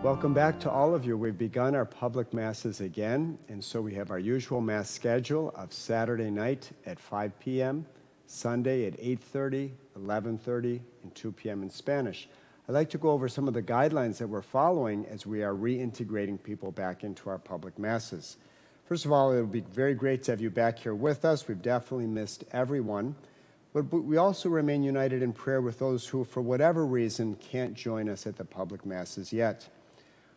Welcome back to all of you. We've begun our public masses again, and so we have our usual mass schedule of Saturday night at 5 p.m., Sunday at 8:30, 11:30, and 2 p.m. in Spanish. I'd like to go over some of the guidelines that we're following as we are reintegrating people back into our public masses. First of all, it would be very great to have you back here with us. We've definitely missed everyone. But we also remain united in prayer with those who, for whatever reason, can't join us at the public masses yet.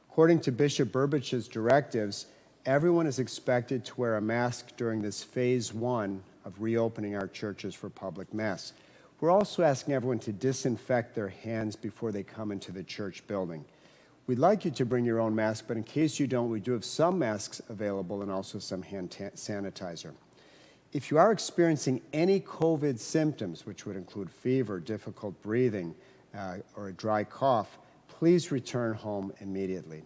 According to Bishop Burbich's directives, everyone is expected to wear a mask during this phase 1 of reopening our churches for public mass. We're also asking everyone to disinfect their hands before they come into the church building. We'd like you to bring your own mask, but in case you don't, we do have some masks available and also some hand sanitizer. If you are experiencing any COVID symptoms, which would include fever, difficult breathing, or a dry cough, please return home immediately.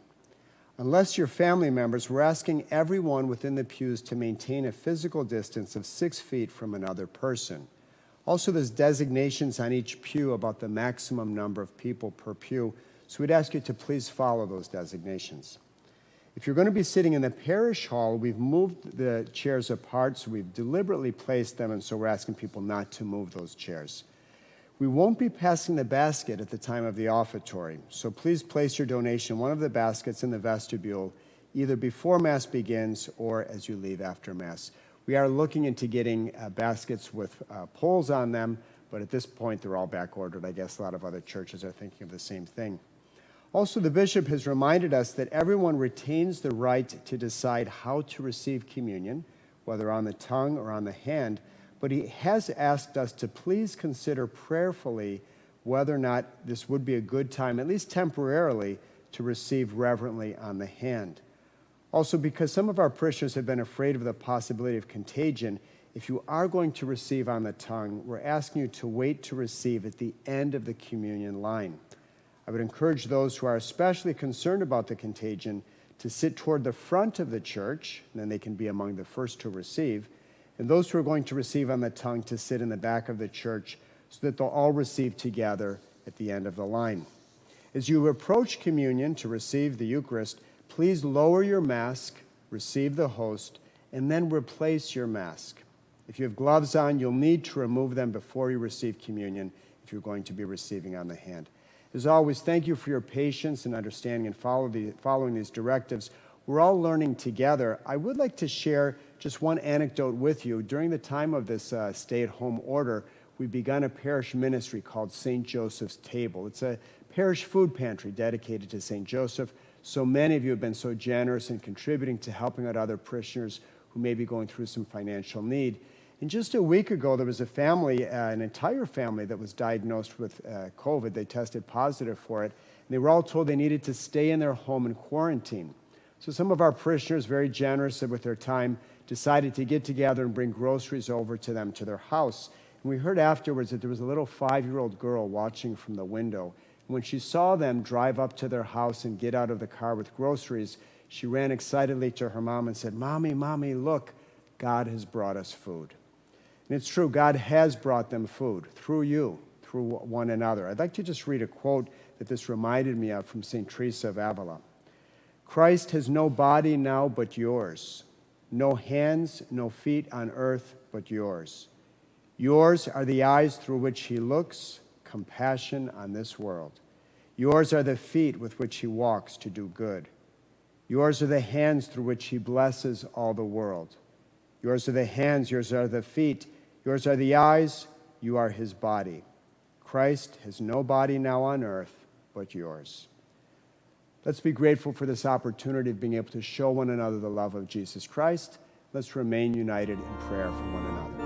Unless you're family members, we're asking everyone within the pews to maintain a physical distance of 6 feet from another person. Also, there's designations on each pew about the maximum number of people per pew, so we'd ask you to please follow those designations. If you're going to be sitting in the parish hall, we've moved the chairs apart, so we've deliberately placed them, and so we're asking people not to move those chairs. We won't be passing the basket at the time of the offertory, so please place your donation in one of the baskets in the vestibule, either before Mass begins or as you leave after Mass. We are looking into getting baskets with poles on them, but at this point they're all back ordered. I guess a lot of other churches are thinking of the same thing. Also, the bishop has reminded us that everyone retains the right to decide how to receive communion, whether on the tongue or on the hand, but he has asked us to please consider prayerfully whether or not this would be a good time, at least temporarily, to receive reverently on the hand. Also, because some of our parishioners have been afraid of the possibility of contagion, if you are going to receive on the tongue, we're asking you to wait to receive at the end of the communion line. I would encourage those who are especially concerned about the contagion to sit toward the front of the church, and then they can be among the first to receive, and those who are going to receive on the tongue to sit in the back of the church so that they'll all receive together at the end of the line. As you approach communion to receive the Eucharist, please lower your mask, receive the host, and then replace your mask. If you have gloves on, you'll need to remove them before you receive communion if you're going to be receiving on the hand. As always, thank you for your patience and understanding and following these directives. We're all learning together. I would like to share just one anecdote with you. During the time of this stay-at-home order, we've begun a parish ministry called St. Joseph's Table. It's a parish food pantry dedicated to St. Joseph. So many of you have been so generous in contributing to helping out other parishioners who may be going through some financial need. And just a week ago, there was a family, an entire family that was diagnosed with COVID. They tested positive for it. And they were all told they needed to stay in their home and quarantine. So some of our parishioners, very generous with their time, decided to get together and bring groceries over to them to their house. And we heard afterwards that there was a little 5-year-old girl watching from the window. And when she saw them drive up to their house and get out of the car with groceries, she ran excitedly to her mom and said, "Mommy, Mommy, look, God has brought us food." And it's true, God has brought them food through you, through one another. I'd like to just read a quote that this reminded me of from St. Teresa of Avila. "Christ has no body now but yours, no hands, no feet on earth but yours. Yours are the eyes through which he looks, compassion on this world. Yours are the feet with which he walks to do good. Yours are the hands through which he blesses all the world. Yours are the hands, yours are the feet, yours are the eyes, you are his body. Christ has no body now on earth but yours." Let's be grateful for this opportunity of being able to show one another the love of Jesus Christ. Let's remain united in prayer for one another.